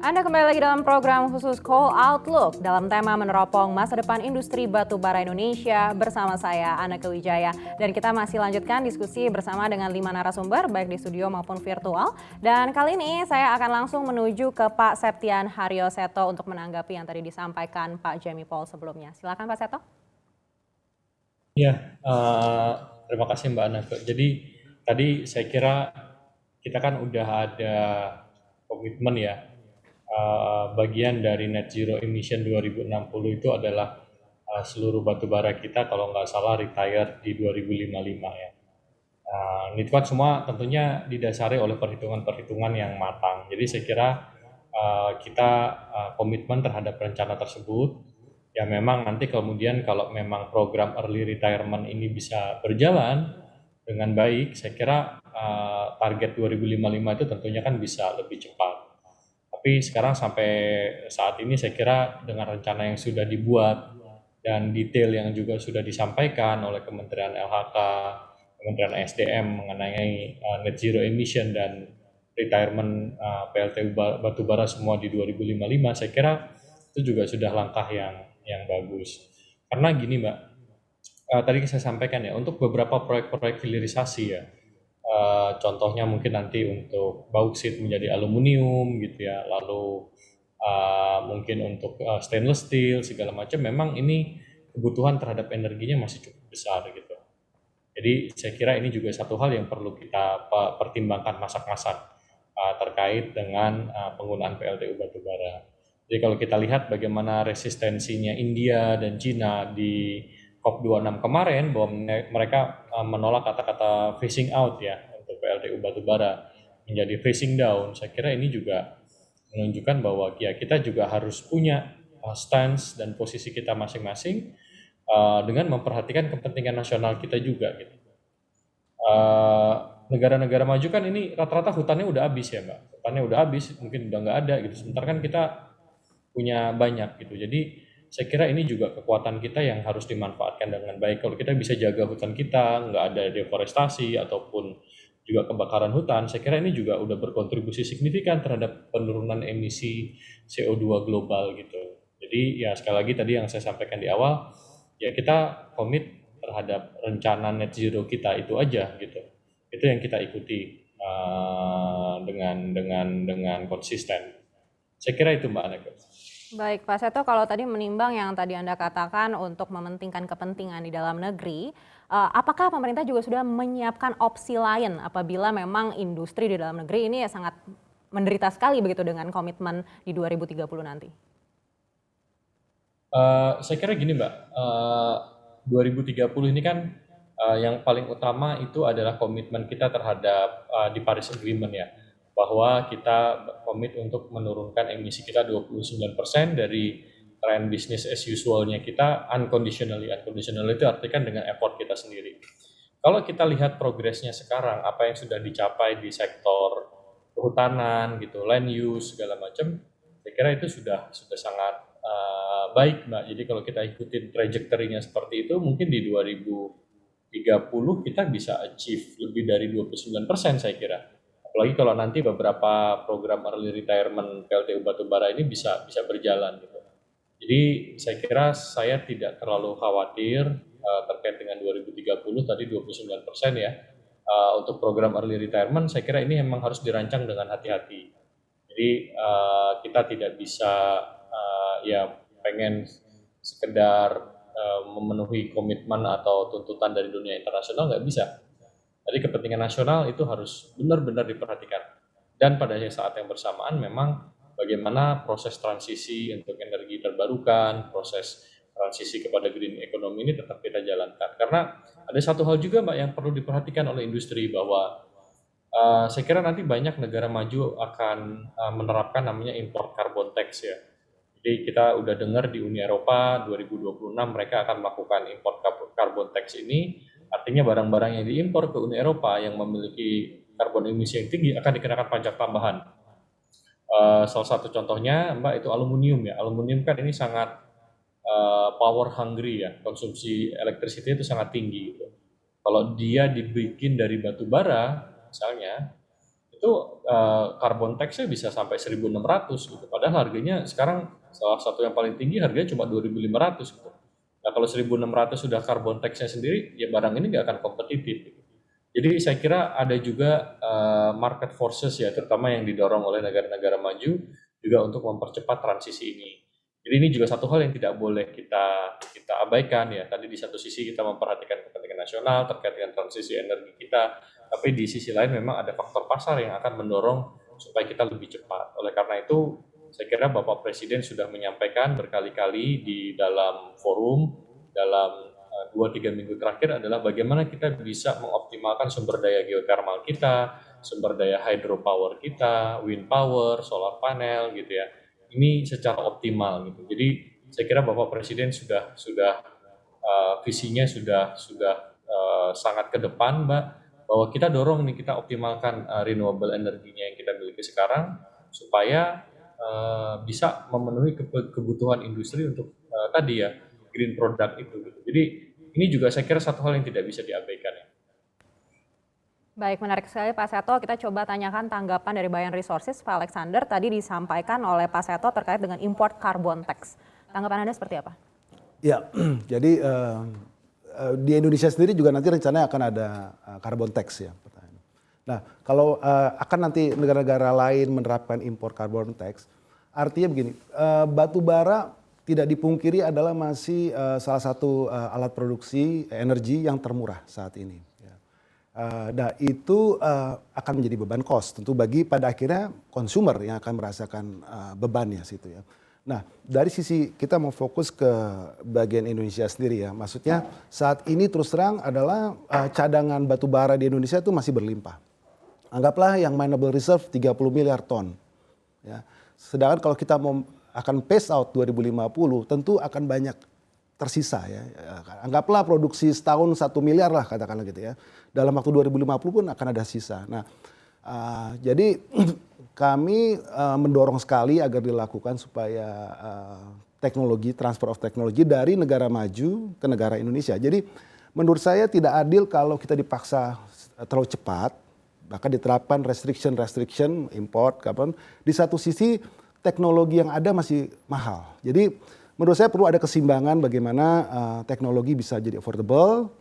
Anda kembali lagi dalam program khusus Call Outlook dalam tema meneropong masa depan industri batu bara Indonesia bersama saya Anneke Wijaya. Dan kita masih lanjutkan diskusi bersama dengan 5 narasumber baik di studio maupun virtual. Dan kali ini saya akan langsung menuju ke Pak Septian Haryoseto untuk menanggapi yang tadi disampaikan Pak Jamie Paul sebelumnya. Silakan Pak Seto. Ya, terima kasih Mbak Anneke. Jadi tadi saya kira kita kan udah ada komitmen ya, bagian dari net zero emission 2060 itu adalah seluruh batu bara kita kalau nggak salah retire di 2055 ya. Itu kan semua tentunya didasari oleh perhitungan-perhitungan yang matang. Jadi saya kira kita komitmen terhadap rencana tersebut. Ya memang nanti kemudian kalau memang program early retirement ini bisa berjalan dengan baik, saya kira target 2055 itu tentunya kan bisa lebih cepat. Tapi sekarang sampai saat ini saya kira dengan rencana yang sudah dibuat dan detail yang juga sudah disampaikan oleh Kementerian LHK, Kementerian SDM mengenai net zero emission dan retirement PLTU batubara semua di 2055, saya kira itu juga sudah langkah yang bagus. Karena gini Mbak, tadi saya sampaikan ya, untuk beberapa proyek-proyek hilirisasi ya, contohnya mungkin nanti untuk bauksit menjadi aluminium gitu ya, lalu mungkin untuk stainless steel segala macam, memang ini kebutuhan terhadap energinya masih cukup besar gitu. Jadi saya kira ini juga satu hal yang perlu kita pertimbangkan masak-masak terkait dengan penggunaan PLTU batubara. Jadi kalau kita lihat bagaimana resistensinya India dan Cina di COP26 kemarin, bahwa mereka menolak kata-kata phasing out ya untuk PLTU batubara menjadi phasing down, saya kira ini juga menunjukkan bahwa ya kita juga harus punya stance dan posisi kita masing-masing dengan memperhatikan kepentingan nasional kita juga gitu. Negara-negara maju kan ini rata-rata hutannya udah habis ya Mbak, hutannya udah habis, mungkin udah nggak ada gitu, sementara kan kita punya banyak gitu. Jadi saya kira ini juga kekuatan kita yang harus dimanfaatkan dengan baik. Kalau kita bisa jaga hutan kita, nggak ada deforestasi ataupun juga kebakaran hutan, saya kira ini juga udah berkontribusi signifikan terhadap penurunan emisi CO2 global gitu. Jadi ya sekali lagi tadi yang saya sampaikan di awal, ya kita komit terhadap rencana net zero kita itu aja gitu. Itu yang kita ikuti dengan konsisten. Saya kira itu Mbak Aneka. Baik Pak Seto, kalau tadi menimbang yang tadi Anda katakan untuk mementingkan kepentingan di dalam negeri, apakah pemerintah juga sudah menyiapkan opsi lain apabila memang industri di dalam negeri ini ya sangat menderita sekali begitu dengan komitmen di 2030 nanti? Saya kira gini Mbak, 2030 ini kan yang paling utama itu adalah komitmen kita terhadap di Paris Agreement ya, bahwa kita komit untuk menurunkan emisi kita 29% dari tren bisnis as usual-nya kita unconditionally. Unconditionally itu artinya kan dengan effort kita sendiri. Kalau kita lihat progresnya sekarang, apa yang sudah dicapai di sektor kehutanan gitu, land use segala macam, saya kira itu sudah sangat baik Mbak. Jadi kalau kita ikutin trajektorinya seperti itu, mungkin di 2030 kita bisa achieve lebih dari 29% saya kira. Apalagi kalau nanti beberapa program early retirement PLTU batubara ini bisa bisa berjalan gitu. Jadi saya kira saya tidak terlalu khawatir terkait dengan 2030 tadi 29% ya. Untuk program early retirement saya kira ini memang harus dirancang dengan hati-hati. Jadi kita tidak bisa ya pengen sekedar memenuhi komitmen atau tuntutan dari dunia internasional, nggak bisa. Jadi kepentingan nasional itu harus benar-benar diperhatikan. Dan pada saat yang bersamaan memang bagaimana proses transisi untuk energi terbarukan, proses transisi kepada green economy ini tetap kita jalankan. Karena ada satu hal juga Mbak yang perlu diperhatikan oleh industri, bahwa saya kira nanti banyak negara maju akan menerapkan namanya import carbon tax ya. Jadi kita udah dengar di Uni Eropa 2026 mereka akan melakukan import carbon tax ini, artinya barang-barang yang diimpor ke Uni Eropa yang memiliki karbon emisi yang tinggi akan dikenakan pajak tambahan. Salah satu contohnya Mbak itu aluminium ya. Aluminium kan ini sangat power hungry ya, konsumsi elektrisiti itu sangat tinggi gitu. Kalau dia dibikin dari batu bara misalnya, itu itu carbon tax-nya bisa sampai 1.600 gitu. Padahal harganya sekarang salah satu yang paling tinggi harganya cuma 2.500 gitu. Nah kalau 1.600 sudah carbon tax-nya sendiri, ya barang ini nggak akan kompetitif gitu. Jadi saya kira ada juga market forces ya, terutama yang didorong oleh negara-negara maju juga untuk mempercepat transisi ini. Jadi ini juga satu hal yang tidak boleh kita abaikan ya. Tadi di satu sisi kita memperhatikan kepentingan nasional terkait dengan transisi energi kita, tapi di sisi lain memang ada faktor pasar yang akan mendorong supaya kita lebih cepat. Oleh karena itu, saya kira Bapak Presiden sudah menyampaikan berkali-kali di dalam forum, dalam 2-3 minggu terakhir adalah bagaimana kita bisa mengoptimalkan sumber daya geothermal kita, sumber daya hydropower kita, wind power, solar panel gitu ya. Ini secara optimal gitu. Jadi saya kira Bapak Presiden sudah visinya sudah sangat ke depan, Mbak, bahwa kita dorong nih kita optimalkan renewable energinya yang kita miliki sekarang supaya bisa memenuhi kebutuhan industri untuk tadi ya green product itu gitu. Jadi ini juga saya kira satu hal yang tidak bisa diabaikan ya. Baik, menarik sekali Pak Seto. Kita coba tanyakan tanggapan dari Bayan Resources, Pak Alexander. Tadi disampaikan oleh Pak Seto terkait dengan import carbon tax. Tanggapan Anda seperti apa? Ya, jadi di Indonesia sendiri juga nanti rencananya akan ada carbon tax ya. Nah, kalau akan nanti negara-negara lain menerapkan impor carbon tax, artinya begini, batu bara tidak dipungkiri adalah masih salah satu alat produksi energi yang termurah saat ini. Nah itu akan menjadi beban cost tentu bagi pada akhirnya konsumer yang akan merasakan bebannya situ ya. Nah dari sisi kita mau fokus ke bagian Indonesia sendiri ya, maksudnya saat ini terus terang adalah cadangan batu bara di Indonesia itu masih berlimpah. Anggaplah yang mineable reserve 30 miliar ton. Ya. Sedangkan kalau kita mau akan pace out 2050 tentu akan banyak tersisa ya. Anggaplah produksi setahun 1 miliar lah katakanlah gitu ya. Dalam waktu 2050 pun akan ada sisa. Nah, jadi kami mendorong sekali agar dilakukan supaya teknologi, transfer of teknologi dari negara maju ke negara Indonesia. Jadi menurut saya tidak adil kalau kita dipaksa terlalu cepat, bahkan diterapkan restriction import, kapan. Di satu sisi teknologi yang ada masih mahal. Jadi menurut saya perlu ada keseimbangan bagaimana teknologi bisa jadi affordable.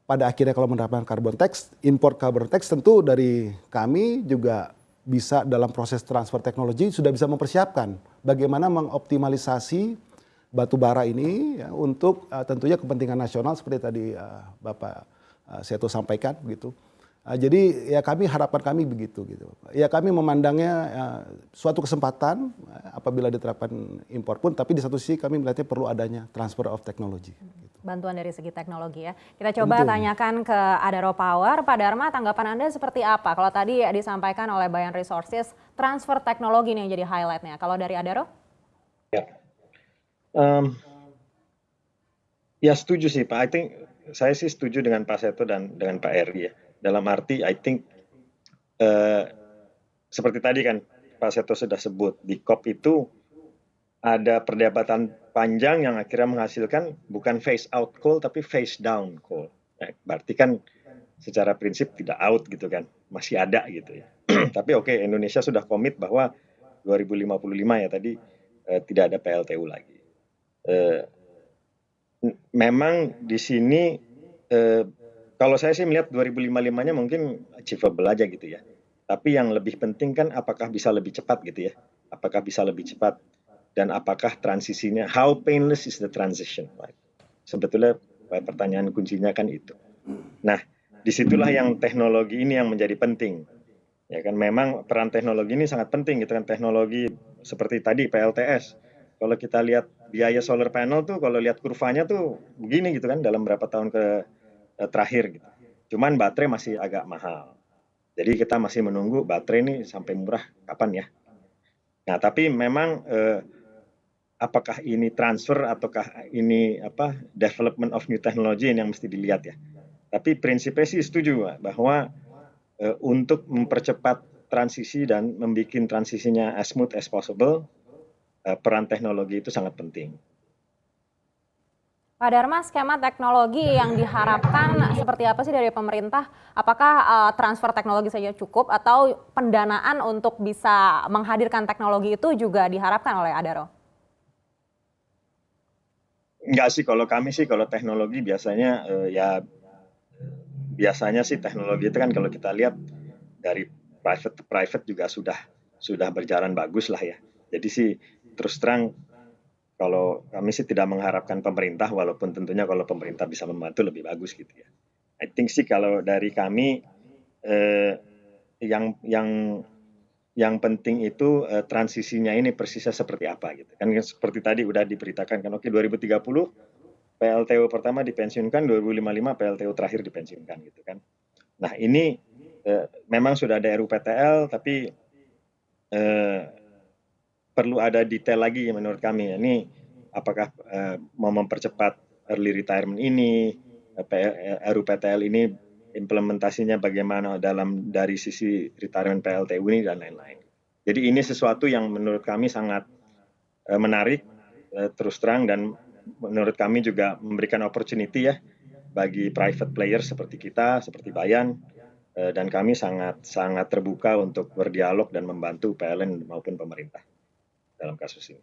Pada akhirnya kalau menerapkan carbon tax, import carbon tax tentu dari kami juga bisa dalam proses transfer teknologi sudah bisa mempersiapkan bagaimana mengoptimalisasi batu bara ini ya, untuk tentunya kepentingan nasional seperti tadi Bapak Seto sampaikan begitu. Jadi ya harapan kami begitu gitu. Ya kami memandangnya suatu kesempatan apabila diterapkan impor pun, tapi di satu sisi kami melihatnya perlu adanya transfer of technology. Gitu. Bantuan dari segi teknologi ya. Kita coba tanyakan ke Adaro Power, Pak Dharma tanggapan Anda seperti apa? Kalau tadi disampaikan oleh Bayan Resources, transfer teknologi ini yang jadi highlightnya. Kalau dari Adaro? Ya, ya setuju sih Pak. Saya sih setuju dengan Pak Seto dan dengan Pak Eri ya. Dalam arti, I think seperti tadi kan Pak Seto sudah sebut, di COP itu ada perdebatan panjang yang akhirnya menghasilkan bukan phase out coal, tapi phase down coal. Berarti kan secara prinsip tidak out gitu kan, masih ada gitu ya. Tapi oke, Indonesia sudah komit bahwa 2055 ya tadi tidak ada PLTU lagi. Memang di sini kalau saya sih melihat 2055-nya mungkin achievable aja gitu ya. Tapi yang lebih penting kan apakah bisa lebih cepat gitu ya. Apakah bisa lebih cepat dan apakah transisinya, how painless is the transition? Right? Sebetulnya pertanyaan kuncinya kan itu. Nah, disitulah yang teknologi ini yang menjadi penting. Ya kan memang peran teknologi ini sangat penting gitu kan, teknologi seperti tadi PLTS. Kalau kita lihat biaya solar panel tuh kalau lihat kurvanya tuh begini gitu kan dalam berapa tahun terakhir gitu. Cuman baterai masih agak mahal. Jadi kita masih menunggu baterai ini sampai murah kapan ya. Nah, tapi memang apakah ini transfer ataukah ini development of new technology yang mesti dilihat ya. Tapi prinsipnya sih setuju bahwa untuk mempercepat transisi dan membuat transisinya as smooth as possible, peran teknologi itu sangat penting. Pak Dharma, skema teknologi yang diharapkan seperti apa sih dari pemerintah? Apakah transfer teknologi saja cukup atau pendanaan untuk bisa menghadirkan teknologi itu juga diharapkan oleh Adaro? Enggak sih, kalau kami sih kalau teknologi biasanya ya biasanya sih teknologi itu kan kalau kita lihat dari private to private juga sudah berjalan bagus lah ya. Jadi sih terus terang kalau kami sih tidak mengharapkan pemerintah, walaupun tentunya kalau pemerintah bisa membantu lebih bagus gitu ya. I think sih kalau dari kami eh, yang penting itu transisinya ini persisnya seperti apa gitu. Kan seperti tadi udah diberitakan kan, oke 2030 PLTU pertama dipensiunkan, 2055 PLTU terakhir dipensiunkan gitu kan. Nah ini memang sudah ada RUPTL, tapi perlu ada detail lagi menurut kami. Ini apakah mau mempercepat early retirement ini, RUPTL ini implementasinya bagaimana dari sisi retirement PLTU ini dan lain-lain. Jadi ini sesuatu yang menurut kami sangat menarik, terus terang, dan menurut kami juga memberikan opportunity ya bagi private player seperti kita, seperti Bayan, dan kami sangat terbuka untuk berdialog dan membantu PLN maupun pemerintah dalam kasus ini.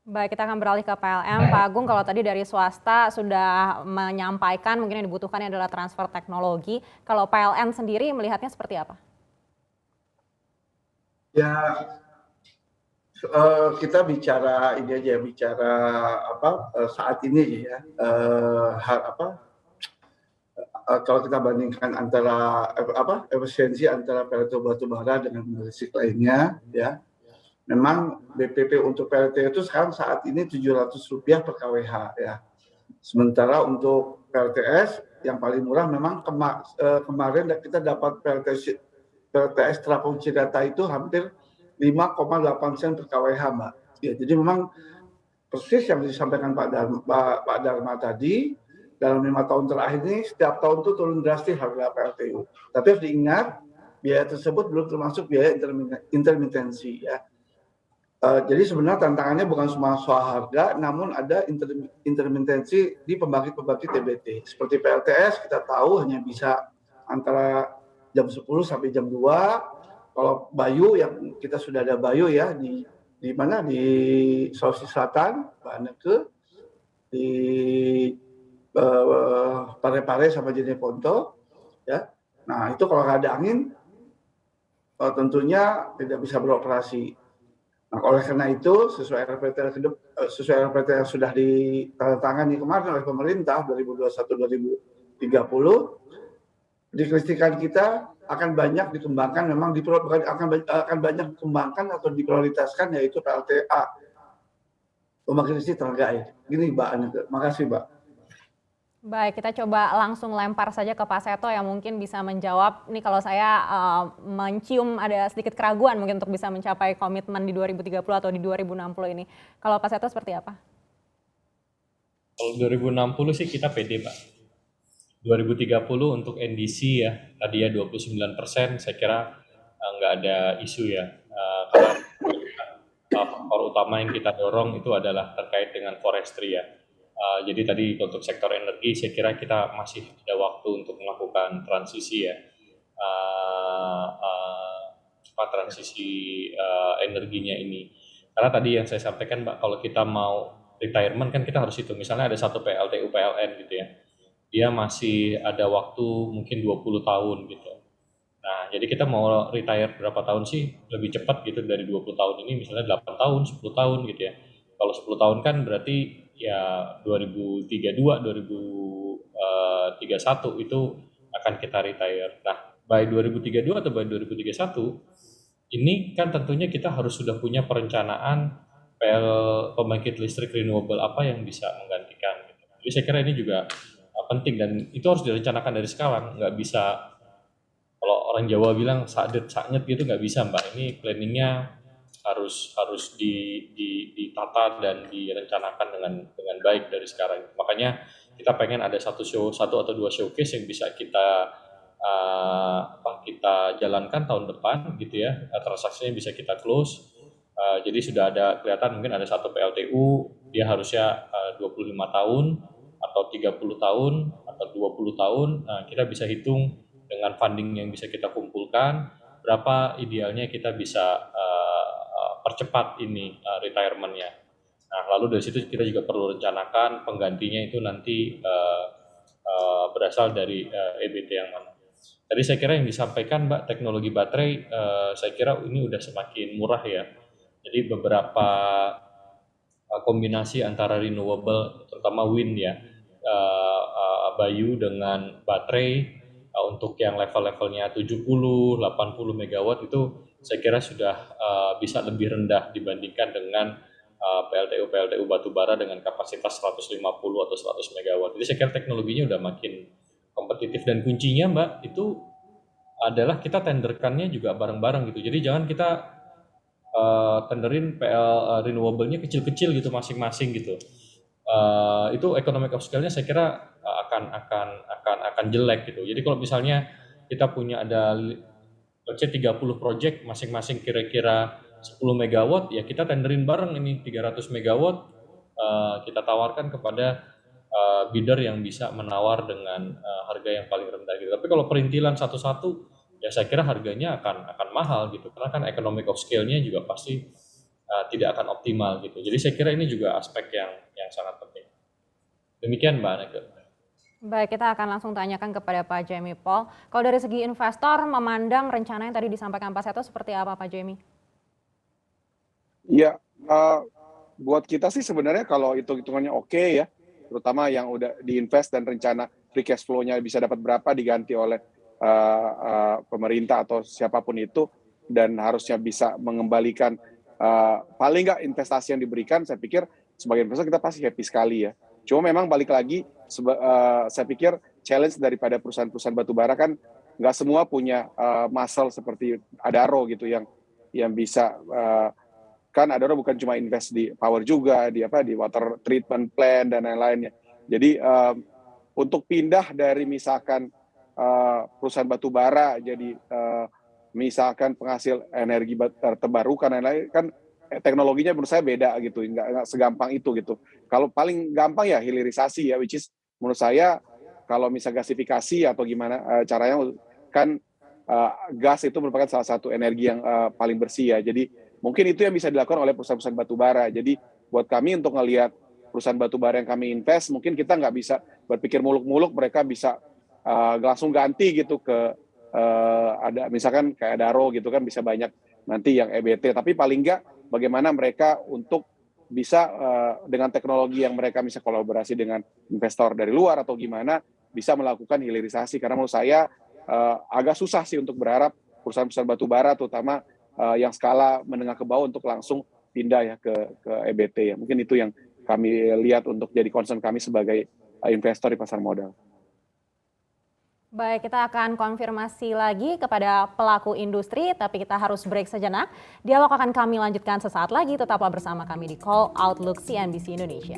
Baik, kita akan beralih ke PLN. Pak Agung, kalau tadi dari swasta sudah menyampaikan mungkin yang dibutuhkan adalah transfer teknologi. Kalau PLN sendiri melihatnya seperti apa? Ya, kita bicara ini aja, bicara saat ini ya, kalau kita bandingkan antara efisiensi antara PLTU batubara dengan listrik lainnya, ya, memang BPP untuk PLTU itu sekarang saat ini Rp700 per kWh ya. Sementara untuk PLTS yang paling murah memang kemarin kita dapat PLTS Trapung Cidata itu hampir 5,8 sen per kWh, Mbak. Ya, jadi memang persis yang disampaikan Pak Dharma tadi, dalam 5 tahun terakhir ini setiap tahun itu turun drastis harga PLTU. Tapi harus diingat biaya tersebut belum termasuk biaya intermitensi ya. Jadi sebenarnya tantangannya bukan cuma soal harga, namun ada intermitensi di pembangkit TBT. Seperti PLTS kita tahu hanya bisa antara jam 10 sampai jam 2. Kalau Bayu yang kita sudah ada Bayu ya di mana di Sulawesi Selatan, Pak Anneke, di Parepare sama Jeneponto ya. Nah, itu kalau nggak ada angin tentunya tidak bisa beroperasi. Nah, oleh karena itu, sesuai RPT yang sudah ditandatangani kemarin oleh pemerintah 2021-2030, di kelistrikan kita akan banyak dikembangkan, akan banyak dikembangkan atau diprioritaskan yaitu PLTA, pembangkit listrik tenaga air. Gini Mbak Anneke, makasih Mbak. Baik, kita coba langsung lempar saja ke Pak Seto yang mungkin bisa menjawab. Ini kalau saya mencium ada sedikit keraguan mungkin untuk bisa mencapai komitmen di 2030 atau di 2060 ini. Kalau Pak Seto seperti apa? Kalau 2060 sih kita pede, Pak. 2030 untuk NDC ya, tadi ya 29%, saya kira nggak ada isu ya. Kalau faktor utama yang kita dorong itu adalah terkait dengan forestry ya. Jadi tadi untuk sektor energi saya kira kita masih ada waktu untuk melakukan transisi ya, transisi energinya ini. Karena tadi yang saya sampaikan Mbak, kalau kita mau retirement kan kita harus hitung, misalnya ada satu PLTU PLN gitu ya, dia masih ada waktu mungkin 20 tahun gitu. Nah, jadi kita mau retire berapa tahun sih lebih cepat gitu dari 20 tahun ini, misalnya 8 tahun, 10 tahun gitu ya. Kalau 10 tahun kan berarti ya 2032, 2031 itu akan kita retire. Nah, by 2032 atau by 2031 ini kan tentunya kita harus sudah punya perencanaan pembangkit listrik renewable apa yang bisa menggantikan. Gitu. Jadi saya kira ini juga penting dan itu harus direncanakan dari sekarang. Nggak bisa, kalau orang Jawa bilang sadet saknyet gitu nggak bisa Mbak. Ini planningnya harus ditata dan direncanakan dengan baik dari sekarang. Makanya kita pengen ada satu atau dua showcase yang bisa kita jalankan tahun depan gitu ya. Transaksinya bisa kita close. Jadi sudah ada kelihatan mungkin ada satu PLTU dia harusnya 25 tahun atau 30 tahun atau 20 tahun, kita bisa hitung dengan funding yang bisa kita kumpulkan berapa idealnya kita bisa percepat ini retirement-nya. Nah, lalu dari situ kita juga perlu rencanakan penggantinya itu nanti berasal dari EBT yang mana. Tadi saya kira yang disampaikan Mbak, teknologi baterai, saya kira ini udah semakin murah ya. Jadi beberapa kombinasi antara renewable, terutama wind ya, Bayu dengan baterai untuk yang level-levelnya 70, 80 megawatt itu saya kira sudah bisa lebih rendah dibandingkan dengan PLTU batubara dengan kapasitas 150 atau 100 megawatt. Jadi saya kira teknologinya udah makin kompetitif, dan kuncinya Mbak itu adalah kita tenderkannya juga bareng-bareng gitu. Jadi jangan kita tenderin PL renewable-nya kecil-kecil gitu masing-masing gitu. Itu economic of scale-nya saya kira akan jelek gitu. Jadi kalau misalnya kita punya ada let's say 30 project masing-masing kira-kira 10 megawatt, ya kita tenderin bareng ini 300 megawatt, kita tawarkan kepada bidder yang bisa menawar dengan harga yang paling rendah gitu. Tapi kalau perintilan satu-satu, ya saya kira harganya akan mahal gitu, karena kan economic of scale-nya juga pasti tidak akan optimal gitu. Jadi saya kira ini juga aspek yang sangat penting. Demikian Mbak Aneke. Baik, kita akan langsung tanyakan kepada Pak Jamie Paul. Kalau dari segi investor memandang rencana yang tadi disampaikan Pak Seto seperti apa Pak Jamie? Ya, buat kita sih sebenarnya kalau hitung-hitungannya oke ya, terutama yang udah diinvest dan rencana free cash flow-nya bisa dapat berapa diganti oleh pemerintah atau siapapun itu, dan harusnya bisa mengembalikan paling nggak investasi yang diberikan. Saya pikir sebagai investor kita pasti happy sekali ya. Cuma memang balik lagi, saya pikir challenge daripada perusahaan-perusahaan batubara kan nggak semua punya muscle seperti Adaro gitu yang bisa kan Adaro bukan cuma invest di power juga, di water treatment plant dan lain-lainnya. Jadi untuk pindah dari misalkan perusahaan batubara jadi misalkan penghasil energi terbarukan dan lain-lain, kan teknologinya menurut saya beda gitu, nggak segampang itu gitu. Kalau paling gampang ya hilirisasi ya, which is menurut saya kalau misal gasifikasi atau gimana caranya kan gas itu merupakan salah satu energi yang paling bersih ya. Jadi mungkin itu yang bisa dilakukan oleh perusahaan-perusahaan batubara. Jadi buat kami untuk ngelihat perusahaan batubara yang kami invest, mungkin kita nggak bisa berpikir muluk-muluk, mereka bisa langsung ganti gitu ke ada misalkan kayak Adaro gitu kan, bisa banyak nanti yang EBT. Tapi paling nggak bagaimana mereka untuk bisa dengan teknologi yang mereka bisa kolaborasi dengan investor dari luar atau gimana bisa melakukan hilirisasi. Karena menurut saya agak susah sih untuk berharap perusahaan-perusahaan batubara terutama yang skala menengah ke bawah untuk langsung pindah ya ke EBT ya. Mungkin itu yang kami lihat untuk jadi concern kami sebagai investor di pasar modal. Baik, kita akan konfirmasi lagi kepada pelaku industri, tapi kita harus break sejenak. Dialog akan kami lanjutkan sesaat lagi, tetaplah bersama kami di Call Outlook CNBC Indonesia.